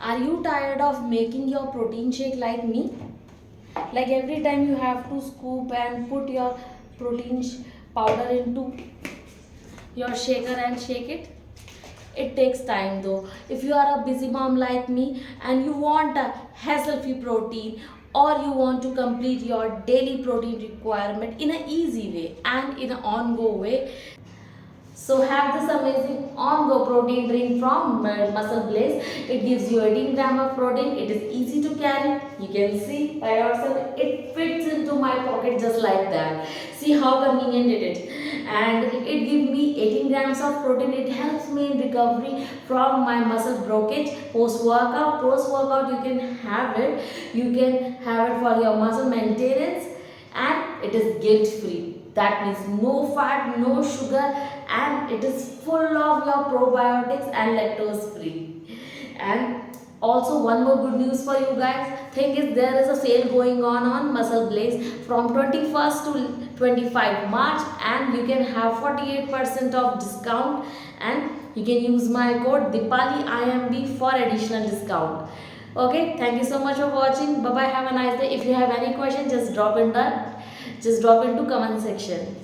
Are you tired of making your protein shake like me? Like every time you have to scoop and put your protein powder into your shaker and shake it? It takes time though. If you are a busy mom like me and you want a hassle-free protein, or you want to complete your daily protein requirement in an easy way and in an on-go way, so have this amazing on-go protein drink from MuscleBlaze. It gives you 18 gram of protein. It is easy to carry. You can see by yourself. It fits into my pocket just like that. See how convenient it is. And it gives me 18 grams of protein. It helps me in recovery from my muscle blockage post-workout. Post-workout you can have it. You can have it for your muscle maintenance, and it is guilt free. That means no fat, no sugar, and it is full of your probiotics and lactose free. And also one more good news for you guys. Thing is, there is a sale going on MuscleBlaze from 21st to 25 March, and you can have 48% of discount, and you can use my code Dipali IMB for additional discount. Okay, thank you so much for watching. Bye bye, have a nice day. If you have any question, just drop into comment section.